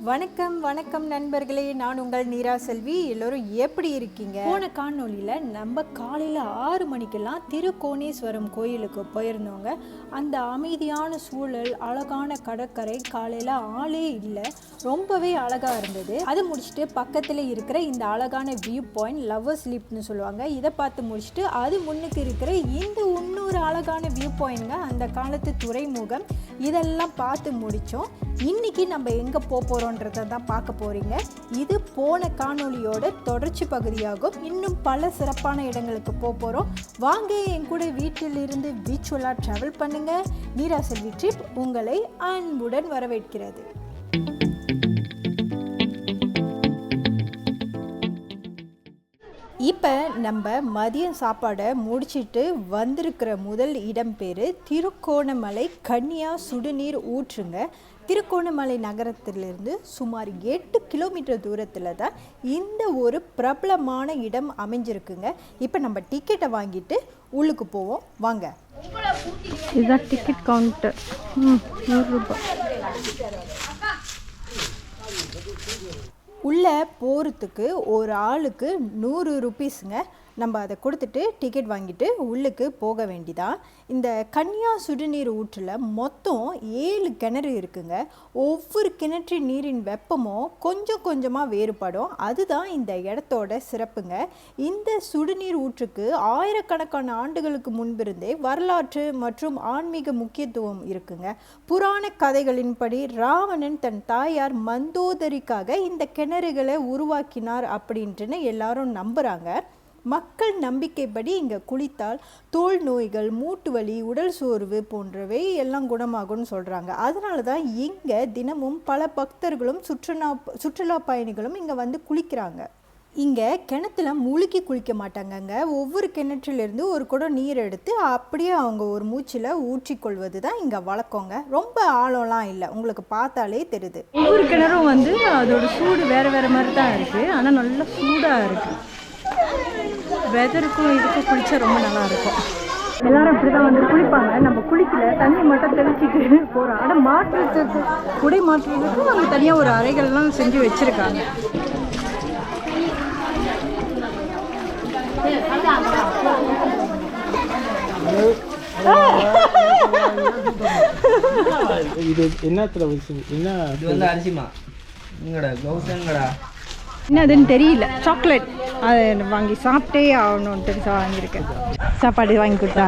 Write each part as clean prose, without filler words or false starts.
வணக்கம் வணக்கம் நண்பர்களே, நான் உங்கள் நீரா செல்வி. எல்லோரும் எப்படி இருக்கீங்க? போன காணொலியில் நம்ம காலையில் 6 மணிக்கெல்லாம் திருக்கோணேஸ்வரம் கோயிலுக்கு போயிருந்தோங்க. அந்த அமைதியான சூழல், அழகான கடற்கரை, காலையில் ஆளே இல்லை, ரொம்பவே அழகாக இருந்தது. அது முடிச்சுட்டு பக்கத்தில் இருக்கிற இந்த அழகான வியூ பாயிண்ட் லவ்வர்ஸ் லீப்னு சொல்லுவாங்க, இதை பார்த்து முடிச்சுட்டு அது முன்னுக்கு இருக்கிற இந்த இன்னொரு அழகான வியூ பாயிண்ட்ங்க, அந்த காலத்து துறைமுகம், இதெல்லாம் பார்த்து முடித்தோம். இன்றைக்கி நம்ம எங்கே போகிறோன்றதை தான் பார்க்க போகிறீங்க. இது போன காணொலியோட தொடர்ச்சி பகுதியாகும். இன்னும் பல சிறப்பான இடங்களுக்கு போகிறோம். வாங்க என் கூட வீட்டிலிருந்து வீச்சுவலாக ட்ராவல் பண்ணுங்கள். நீரா செல்வி ட்ரிப் உங்களை அன்புடன் வரவேற்கிறது. இப்போ நம்ம மதியம் சாப்பாடை முடிச்சுட்டு வந்திருக்கிற முதல் இடம் பேர் திருக்கோணமலை கன்னியா சுடுநீர் ஊற்றுங்க. திருக்கோணமலை நகரத்திலிருந்து சுமார் 8 கிலோமீட்டர் தூரத்தில் தான் இந்த ஒரு பிரபலமான இடம் அமைஞ்சிருக்குங்க. இப்போ நம்ம டிக்கெட்டை வாங்கிட்டு உள்ளுக்கு போவோம், வாங்க. இதுதான் டிக்கெட் கவுண்டர். 100 ரூபாய். உள்ளே போகிறதுக்கு ஒரு ஆளுக்கு 100 ருபீஸுங்க. நம்ம அதை கொடுத்துட்டு டிக்கெட் வாங்கிட்டு உள்ளுக்கு போக வேண்டிதான். இந்த கன்னியா சுடுநீர் ஊற்றில் மொத்தம் 7 கிணறு இருக்குங்க. ஒவ்வொரு கிணற்று நீரின் வெப்பமும் கொஞ்சம் கொஞ்சமாக வேறுபடும். அதுதான் இந்த இடத்தோட சிறப்புங்க. இந்த சுடுநீர் ஊற்றுக்கு ஆயிரக்கணக்கான ஆண்டுகளுக்கு முன்பிருந்தே வரலாற்று மற்றும் ஆன்மீக முக்கியத்துவம் இருக்குங்க. புராண கதைகளின்படி ராவணன் தன் தாயார் மந்தோதரிக்காக இந்த கிணறுகளை உருவாக்கினார் அப்படின்ட்டுன்னு எல்லாரும் நம்புகிறாங்க. மக்கள் நம்பிக்கைப்படி இங்கே குளித்தால் தோல் நோய்கள், மூட்டு வலி, உடல் சோர்வு போன்றவை எல்லாம் குணமாகும்னு சொல்கிறாங்க. அதனால தான் இங்கே தினமும் பல பக்தர்களும் சுற்றுலா பயணிகளும் இங்கே வந்து குளிக்கிறாங்க. இங்கே கிணத்துல முழுக்கி குளிக்க மாட்டாங்கங்க. ஒவ்வொரு கிணற்றிலிருந்து ஒரு குடம் நீர் எடுத்து அப்படியே அவங்க ஒரு மூச்சில் ஊற்றிக்கொள்வது தான் இங்கே வழக்கங்க. ரொம்ப ஆழம்லாம் இல்லை, உங்களுக்கு பார்த்தாலே தெரியுது. ஒவ்வொரு கிணறும் வந்து அதோட சூடு வேறு வேறு மாதிரி தான் இருக்குது, ஆனால் நல்லா சூடாக இருக்குது. வெதருக்கும் இதுக்கும் குளித்தா ரொம்ப நல்லா இருக்கும். எல்லாரும் இப்படி தான் வந்து குளிப்பாங்க. நம்ம குளிக்கல, தண்ணி மட்டும் தெளிச்சிட்டு போகிறோம். ஆனால் மாற்றுறதுக்கு, குடை மாற்றுறதுக்கும் அங்கே தனியாக ஒரு அறைகள்லாம் செஞ்சு வச்சுருக்காங்க. இது என்னத்துல என்ன? இது வந்து அரிசிமா இங்கடா கௌசங்கடா என்னதுன்னு தெரியல. சாக்லேட் அதை வாங்கி சாப்பிட்டே ஆகணும்னு பெருசாக வாங்கியிருக்கேன். சாப்பாடு வாங்கி கொடுத்தா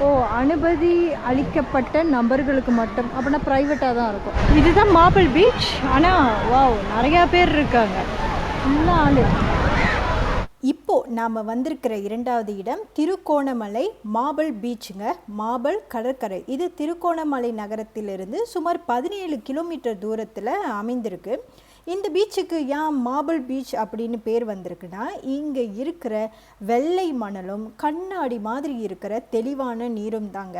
ஓ, அனுமதி அளிக்கப்பட்ட நபர்களுக்கு மட்டும், அப்படின்னா ப்ரைவேட்டாக தான் இருக்கும். இதுதான் மார்பிள் பீச். ஆனால் வாவ், நிறையா பேர் இருக்காங்க, ஃபுல்லாக ஆளு. இப்போது நாம் வந்திருக்கிற இரண்டாவது இடம் திருக்கோணமலை மார்பிள் பீச்சுங்க. மார்பிள் கடற்கரை இது திருக்கோணமலை நகரத்திலிருந்து சுமார் 17 கிலோமீட்டர் தூரத்தில் அமைந்திருக்கு. இந்த பீச்சுக்கு ஏன் மார்பிள் பீச் அப்படின்னு பேர் வந்திருக்குன்னா, இங்கே இருக்கிற வெள்ளை மணலும் கண்ணாடி மாதிரி இருக்கிற தெளிவான நீரும் தாங்க.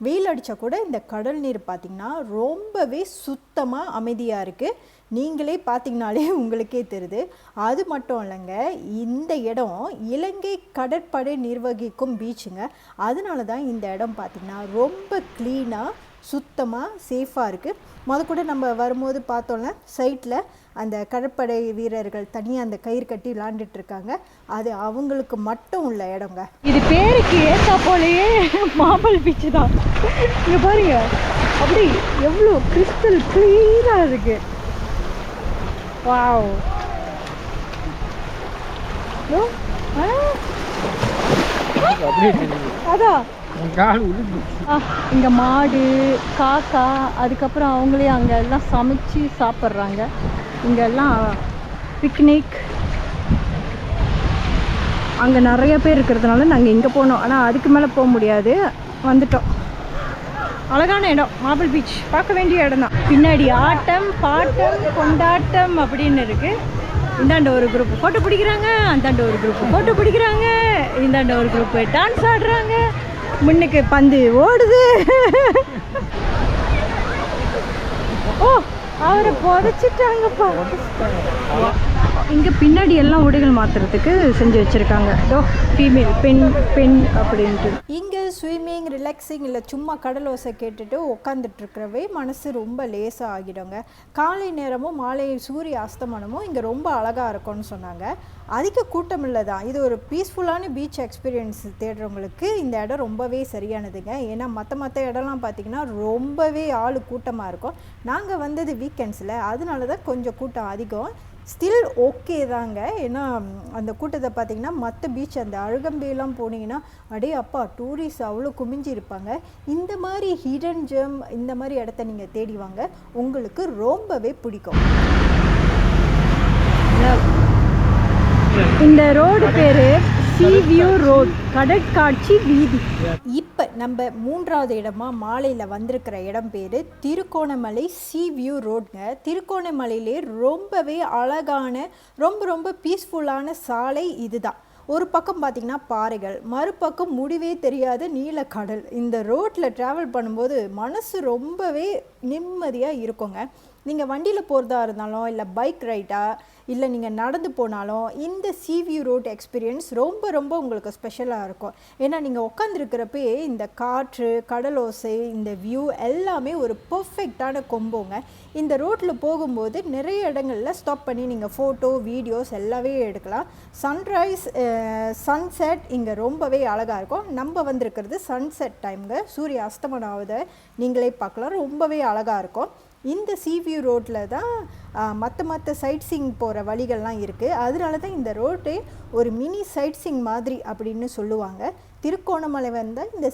வெயில் அடித்தா கூட இந்த கடல் நீர் பார்த்திங்கன்னா ரொம்பவே சுத்தமாக அமைதியாக இருக்குது. நீங்களே பார்த்திங்கனாலே உங்களுக்கே தெரியுது. அது மட்டும் இல்லைங்க, இந்த இடம் இலங்கை கடற்படை நிர்வகிக்கும் பீச்சுங்க. அதனால தான் இந்த இடம் பார்த்திங்கன்னா ரொம்ப க்ளீனாக சுத்தமாக சேஃபாக இருக்குது. கூட நம்ம வரும்போது பார்த்தோம்னா சைட்டில் அந்த கடற்படை வீரர்கள் தனியாக அந்த கயிறு கட்டி விளாண்டுட்ருக்காங்க. அது அவங்களுக்கு மட்டும் உள்ள இடங்க. இது பேருக்கு ஏற்றா போலேயே மார்பிள் பீச்சு தான். இங்கே பாருங்க, அப்படி எவ்வளோ கிறிஸ்டல் க்ளீனாக இருக்கு. வாவ், அதான் இங்கே மாடு, காக்கா, அதுக்கப்புறம் அவங்களே அங்கே எல்லாம் சமைச்சு சாப்பிட்றாங்க. இங்கெல்லாம் பிக்னிக், அங்கே நிறைய பேர் இருக்கிறதுனால நாங்கள் இங்கே போனோம். ஆனால் அதுக்கு மேலே போக முடியாது, வந்துட்டோம். அழகான இடம் மார்பிள் பீச், பார்க்க வேண்டிய இடம் தான். பின்னாடி ஆட்டம் பாட்டம் கொண்டாட்டம் அப்படின்னு இருக்குது. இந்தாண்ட ஒரு குரூப் ஃபோட்டோ பிடிக்கிறாங்க, அந்தாண்ட ஒரு குரூப் ஃபோட்டோ பிடிக்கிறாங்க, இந்தாண்ட ஒரு குரூப் டான்ஸ் ஆடுறாங்க, முன்னுக்கு பந்து ஓடுது. ஓ, அவரை புதைச்சிட்டாங்கப்பா. இங்கே பின்னாடி எல்லாம் உடைகள் மாற்றுறதுக்கு செஞ்சு வச்சுருக்காங்க. ஓ, ஃபீமேல் பெண் அப்படின்ட்டு. இங்கே ஸ்விம்மிங், ரிலாக்ஸிங் இல்லை சும்மா கடல் ஓசை கேட்டுட்டு உட்காந்துட்ருக்கிறவே மனசு ரொம்ப லேசாக ஆகிடுங்க. காலை நேரமும் மாலை சூரிய அஸ்தமனமும் இங்கே ரொம்ப அழகாக இருக்கும்னு சொன்னாங்க. அதிக கூட்டம் இல்லை தான். இது ஒரு பீஸ்ஃபுல்லான பீச் எக்ஸ்பீரியன்ஸ் தேடுறவங்களுக்கு இந்த இடம் ரொம்பவே சரியானதுங்க. ஏன்னா மற்ற இடம்லாம் பார்த்திங்கன்னா ரொம்பவே ஆள் கூட்டமாக இருக்கும். நாங்கள் வந்தது வீக்கெண்ட்ஸில், அதனால தான் கொஞ்சம் கூட்டம் அதிகம். ஸ்டில் ஓகே தாங்க. ஏன்னா அந்த கூட்டத்தை பார்த்திங்கன்னா மற்ற பீச் அந்த அழுகம்பேலாம் போனீங்கன்னா அடே அப்பா டூரிஸ்ட் அவ்வளோ குமிஞ்சி இருப்பாங்க. இந்த மாதிரி ஹிடன் ஜெம் இந்த மாதிரி இடத்த நீங்கள் தேடி வாங்க, உங்களுக்கு ரொம்பவே பிடிக்கும். இந்த ரோடு பேர் சீ வியூ ரோட், கடற்காட்சி வீதி. இப்போ நம்ம 3வது இடமா மாலையில் வந்திருக்கிற இடம் பேர் திருகோணமலை சீ வியூ ரோடுங்க. திருகோணமலையிலே ரொம்பவே அழகான ரொம்ப பீஸ்ஃபுல்லான சாலை இதுதான். ஒரு பக்கம் பார்த்திங்கன்னா பாறைகள், மறுபக்கம் முடிவே தெரியாத நீலக்கடல். இந்த ரோட்டில் ட்ராவல் பண்ணும்போது மனசு ரொம்பவே நிம்மதியாக இருக்குங்க. நீங்கள் வண்டியில் போகிறதா இருந்தாலும் இல்லை பைக் ரைட்டாக இல்லை நீங்கள் நடந்து போனாலும் இந்த சீ வியூ ரோட் எக்ஸ்பீரியன்ஸ் ரொம்ப உங்களுக்கு ஸ்பெஷலாக இருக்கும். ஏன்னா நீங்கள் உட்காந்துருக்கிறப்பே இந்த காற்று, கடலோசை, இந்த வியூ எல்லாமே ஒரு பர்ஃபெக்டான கொம்போங்க. இந்த ரோட்டில் போகும்போது நிறைய இடங்களில் ஸ்டாப் பண்ணி நீங்கள் ஃபோட்டோ, வீடியோஸ் எல்லாமே எடுக்கலாம். சன்ரைஸ், சன்செட் இங்கே ரொம்பவே அழகாக இருக்கும். நம்ம வந்திருக்கிறது சன்செட் டைம்ங்க. சூரிய அஸ்தமனாவதை நீங்களே பார்க்கலாம், ரொம்பவே அழகாக இருக்கும். இந்த சீ வியூ ரோட்டில் தான் மற்ற சைட் சீயிங் போகிற வழிகள்லாம் இருக்குது. அதனால தான் இந்த ரோட்டே ஒரு மினி சைட் சீயிங் மாதிரி அப்படின்னு சொல்லுவாங்க. திருகோணமலை வந்தால் இந்த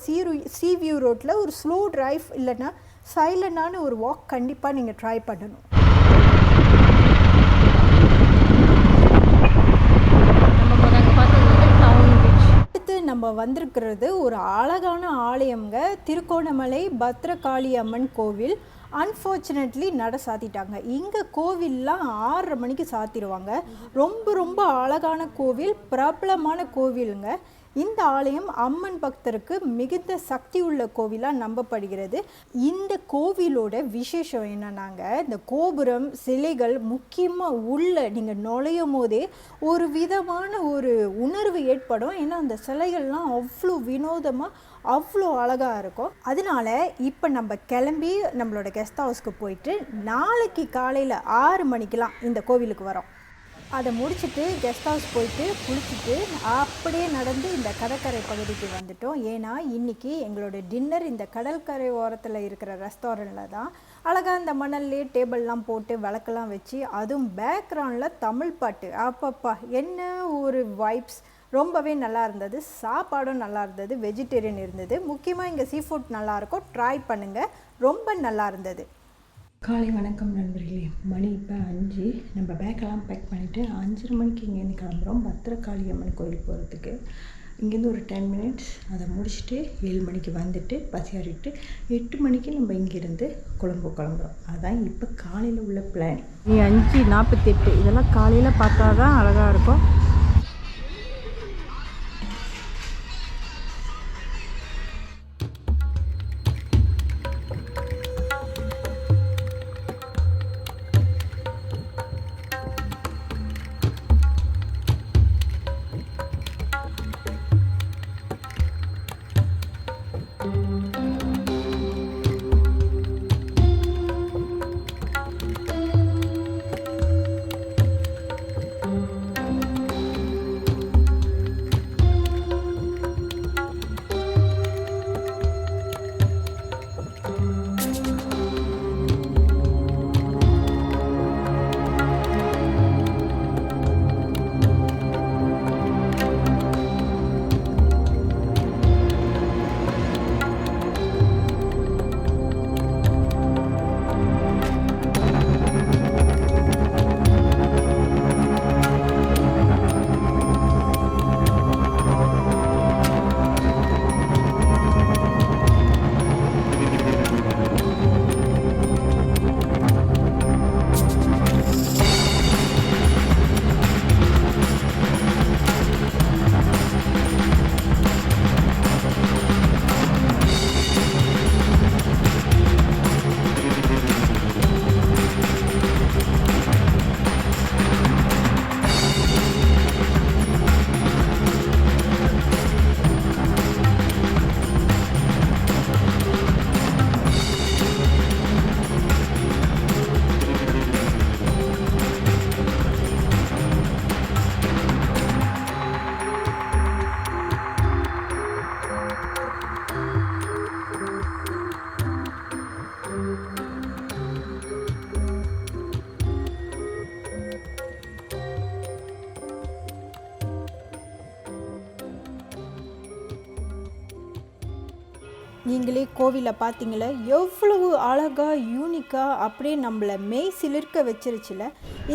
சீ வியூ ரோட்டில் ஒரு ஸ்லோ டிரைவ் இல்லைன்னா சைலண்டான ஒரு வாக் கண்டிப்பாக நீங்கள் ட்ரை பண்ணணும். அடுத்து நம்ம வந்திருக்கிறது ஒரு அழகான ஆலயம்ங்க. திருகோணமலை பத்ரகாளி அம்மன் கோவில். அன்ஃபார்ச்சுனேட்லி நட சாத்திட்டாங்க. இங்கே கோவில்லாம் 6:30 மணிக்கு சாத்திடுவாங்க. ரொம்ப அழகான கோவில், பிரபலமான கோவிலுங்க. இந்த ஆலயம் அம்மன் பக்தருக்கு மிகுந்த சக்தி உள்ள கோவிலாக நம்பப்படுகிறது. இந்த கோவிலோட விசேஷம் என்னன்னாங்க, இந்த கோபுரம், சிலைகள், முக்கியமாக உள்ள நீங்கள் நுழையும் போதே ஒரு விதமான ஒரு உணர்வு ஏற்படும். ஏன்னா அந்த சிலைகள்லாம் அவ்வளோ வினோதமாக அவ்வளோ அழகாக இருக்கும். அதனால இப்போ நம்ம கிளம்பி நம்மளோட கெஸ்ட் ஹவுஸ்க்கு போயிட்டு நாளைக்கு காலையில் 6 மணிக்கெலாம் இந்த கோவிலுக்கு வரோம். அதை முடிச்சுட்டு கெஸ்ட் ஹவுஸ் போயிட்டு குளிச்சுட்டு அப்படியே நடந்து இந்த கடற்கரை பகுதிக்கு வந்துட்டோம். ஏன்னா இன்றைக்கி எங்களோட டின்னர் இந்த கடற்கரை ஓரத்தில் இருக்கிற ரெஸ்டாரண்ட்டில் தான். அழகாக இந்த மணல்லே டேபிள்லாம் போட்டு விளக்கெல்லாம் வச்சு, அதுவும் பேக்ரவுண்டில் தமிழ் பாட்டு, அப்பப்பா என்ன ஒரு வைப்ஸ். ரொம்பவே நல்லா இருந்தது. சாப்பாடும் நல்லா இருந்தது, வெஜிடேரியன் இருந்தது. முக்கியமாக இங்கே சீ ஃபுட் நல்லாயிருக்கும், ட்ரை பண்ணுங்கள், ரொம்ப நல்லா இருந்தது. காலை வணக்கம் நண்பர்களே. மணி இப்போ 5. நம்ம பேக்கெல்லாம் பேக் பண்ணிவிட்டு 5:30 மணிக்கு இங்கேருந்து கிளம்புறோம் பத்ரகாளி அம்மன் கோயில் போகிறதுக்கு. இங்கேருந்து ஒரு 10 மினிட்ஸ், அதை முடிச்சுட்டு 7 மணிக்கு வந்துட்டு பசியாறிட்டு 8 மணிக்கு நம்ம இங்கேருந்து கொழும்பு கிளம்புறோம். அதுதான் இப்போ காலையில் உள்ள பிளான். 5:48 இதெல்லாம் காலையில் பார்த்தா தான் அழகாக இருக்கும். நீங்களே கோவிலை பார்த்தீங்களா, எவ்வளவு அழகாக யூனிக்காக அப்படியே நம்மளை மெய் சிலிர்க்க வச்சிருச்சுல.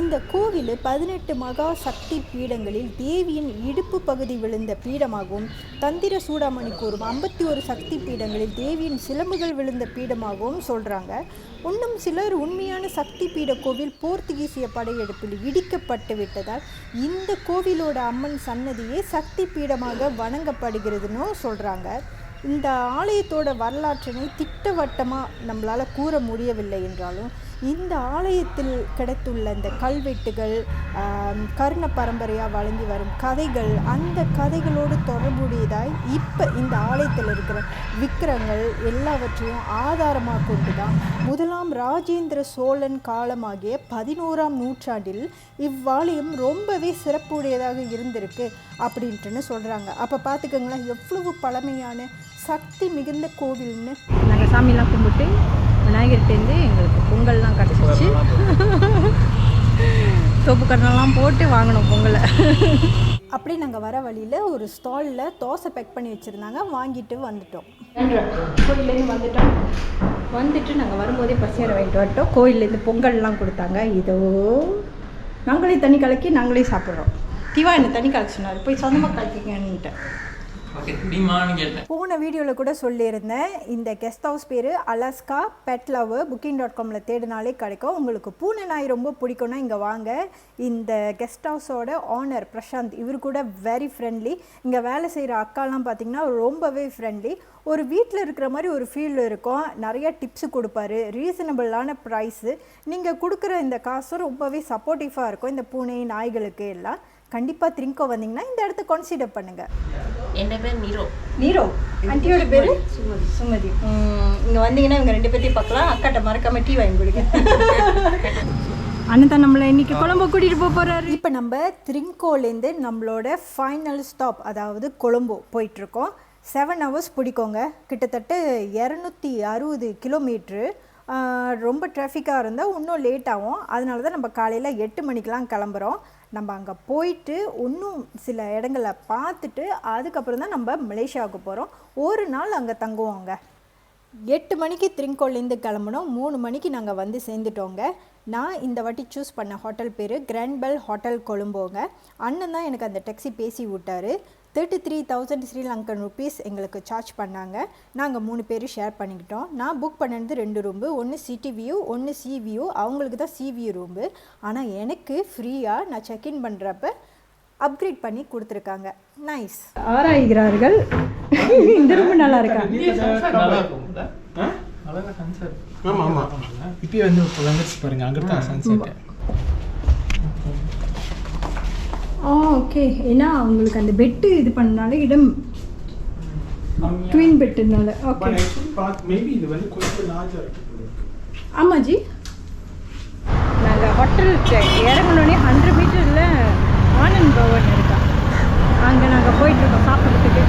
இந்த கோவில் 18 மகா சக்தி பீடங்களில் தேவியின் இடுப்பு பகுதி விழுந்த பீடமாகவும், தந்திர சூடாமணி கூறும் 51 சக்தி பீடங்களில் தேவியின் சிலம்புகள் விழுந்த பீடமாகவும் சொல்கிறாங்க. இன்னும் சிலர் உண்மையான சக்தி பீட கோவில் போர்த்துகீசிய படையெடுப்பில் இடிக்கப்பட்டு விட்டதால் இந்த கோவிலோட அம்மன் சன்னதியே சக்தி பீடமாக வணங்கப்படுகிறதுன்னு சொல்கிறாங்க. இந்த ஆலயத்தோட வரலாற்றினை திட்டவட்டமாக நம்மளால் கூற முடியவில்லை என்றாலும், இந்த ஆலயத்தில் கிடைத்துள்ள இந்த கல்வெட்டுகள், கர்ண பரம்பரையாக வழங்கி வரும் கதைகள், அந்த கதைகளோடு தொடர்புடையதாய் இப்போ இந்த ஆலயத்தில் இருக்கிற விக்கிரங்கள் எல்லாவற்றையும் ஆதாரமாக கொண்டு தான் முதலாம் ராஜேந்திர சோழன் காலமாகிய 11ஆம் நூற்றாண்டில் இவ்வாலயம் ரொம்பவே சிறப்புடையதாக இருந்திருக்கு அப்படின்ட்டுன்னு சொல்கிறாங்க. அப்போ பார்த்துக்கோங்களேன் எவ்வளவு பழமையான சக்தி மிகுந்த கோவில்னு. நாங்கள் சாமிலாம் கும்பிட்டு விநாயகர்கிட்டேருந்து எங்களுக்கு பொங்கல்லாம் கிடச்சிருச்சு. தோப்பு கரணெல்லாம் போட்டு வாங்கினோம் பொங்கலை. அப்படி நாங்கள் வர வழியில் ஒரு ஸ்டாலில் தோசை பேக் பண்ணி வச்சுருந்தாங்க, வாங்கிட்டு வந்துட்டோம். கோயிலேருந்து வந்துட்டு நாங்கள் வரும்போதே பசியார வாங்கிட்டு வந்துட்டோம். கோயிலேருந்து பொங்கல்லாம் கொடுத்தாங்க. இதோ நாங்களே தண்ணி கலக்கி நாங்களே சாப்பிட்றோம். திவா என்ன தண்ணி கலக்க சொன்னார், போய் சொந்தமாக கலக்கிங்கன்னுட்டு. போன வீடியோவில் கூட சொல்லியிருந்தேன், இந்த கெஸ்ட் ஹவுஸ் பேர் அலாஸ்கா பெட் லவர். booking.comல தேடினாலே கிடைக்கும். உங்களுக்கு பூனை நாய் ரொம்ப பிடிக்கும்னா இங்கே வாங்க. இந்த கெஸ்ட் ஹவுஸோட ஓனர் பிரசாந்த், இவர் கூட வெரி ஃப்ரெண்ட்லி. இங்கே வேலை செய்கிற அக்காலாம் பார்த்திங்கன்னா ரொம்பவே ஃப்ரெண்ட்லி. ஒரு வீட்டில் இருக்கிற மாதிரி ஒரு ஃபீல் இருக்கும். நிறையா டிப்ஸு கொடுப்பாரு, ரீசனபிளான ப்ரைஸு. நீங்கள் கொடுக்குற இந்த காசும் ரொம்பவே சப்போர்ட்டிவாக இருக்கும் இந்த பூனை நாய்களுக்கு எல்லாம். கண்டிப்பாக த்ரிங்கோ வந்தீங்கன்னா இந்த இடத்த கன்சிடர் பண்ணுங்கள். என் பேர் நீரோ, ஆண்டியோட பேர் சுமதி. இங்கே வந்தீங்கன்னா இவங்க 2 பேர்த்தையும் பார்க்கலாம். அக்காட்ட மறக்காம டீ வாங்கி கொடுங்க. அண்ணன் தான் நம்மளை இன்னைக்கு கொழம்பு கூட்டிகிட்டு போகிறாரு. இப்போ நம்ம த்ரிங்கோலேருந்து நம்மளோட ஃபைனல் ஸ்டாப் அதாவது கொழும்பு போயிட்டுருக்கோம். 7 hours பிடிக்கோங்க. கிட்டத்தட்ட 260 கிலோமீட்ரு. ரொம்ப டிராஃபிக்காக இருந்தால் இன்னும் லேட் ஆகும். அதனால தான் நம்ம காலையில் 8 மணிக்கெலாம் கிளம்புறோம். நம்ம அங்கே போயிட்டு இன்னும் சில இடங்களை பார்த்துட்டு அதுக்கப்புறம் தான் நம்ம மலேசியாவுக்கு போகிறோம். ஒரு நாள் அங்கே தங்குவோங்க. 8 மணிக்கு த்ரிங்கோலேருந்து கிளம்பணும். 3 மணிக்கு நாங்கள் வந்து சேர்ந்துட்டோங்க. நான் இந்த வாட்டி சூஸ் பண்ண ஹோட்டல் பேர் கிராண்ட் பெல் ஹோட்டல் கொழும்போங்க. அண்ணன் தான் எனக்கு அந்த டாக்ஸி பேசி விட்டார். 33,000 ஸ்ரீலங்கன் ருபீஸ் எங்களுக்கு சார்ஜ் பண்ணாங்க. நாங்கள் 3 பேர் ஷேர் பண்ணிக்கிட்டோம். நான் புக் பண்ணது 2 ரூம்பு, ஒன்று சிட்டி வியூ, ஒன்று சி வியூ. அவங்களுக்கு தான் சி வியூ ரூம்பு. ஆனால் எனக்கு ஃப்ரீயாக நான் செக்இன் பண்ணுறப்ப அப்கிரேட் பண்ணி கொடுத்துருக்காங்க. நைஸ். ஆராய்கிறார்கள். இந்த ரூம் நல்லா இருக்கா? ஆமாம் ஆமாம். இப்போயே வந்து இப்போ வந்துச்சு பாருங்கள், அங்கே தான் சன்செட். ஓகே. ஏன்னா அவங்களுக்கு அந்த பெட்டு இது பண்ணனால இடம் ட்வின் பெட்டுனால. ஓகே மேபி இது வந்து கொஞ்சம் லார்ஜாக இருக்குது. ஆமாம் ஜி. நாங்கள் ஹோட்டல் இறங்கணுன்னே 100 மீட்டரில் ஆனந்த் பவன் இருக்கா, அங்கே நாங்கள் போயிட்டுருக்கோம் சாப்பிட்றதுக்கு.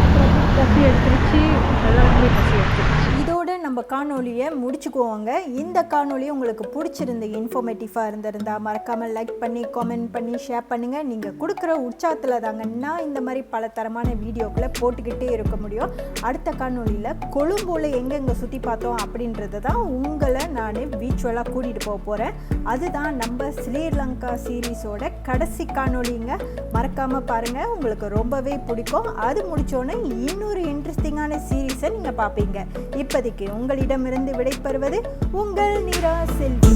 பசி எடுத்துருச்சு, எல்லாருக்குமே பசி எடுத்துருச்சு. இதோட நம்ம காணொலியை முடிச்சுக்குவோங்க. இந்த காணொலி உங்களுக்கு பிடிச்சிருந்து இன்ஃபர்மேட்டிவாக இருந்திருந்தால் மறக்காமல் லைக் பண்ணி கமெண்ட் பண்ணி ஷேர் பண்ணுங்கள். நீங்கள் கொடுக்குற உற்சாகத்தில் தாங்க நான் இந்த மாதிரி பல தரமான வீடியோக்களை போட்டுக்கிட்டே இருக்க முடியும். அடுத்த காணொலியில் கொழும்புல எங்கெங்கே சுற்றி பார்த்தோம் அப்படின்றத தான் உங்களை நான் வீச்சுவலாக கூட்டிகிட்டு போக போகிறேன். அதுதான் நம்ம ஸ்ரீலங்கா சீரீஸோட கடைசி காணொலிங்க. மறக்காமல் பாருங்கள், உங்களுக்கு ரொம்பவே பிடிக்கும். அது முடித்தோன்னே இன்னொரு இன்ட்ரெஸ்டிங்கான சீரீஸை நீங்கள் பார்ப்பீங்க. இப்போதைக்கு உங்களிடமிருந்து விடைபெறுவது உங்கள் நிரா செல்வி.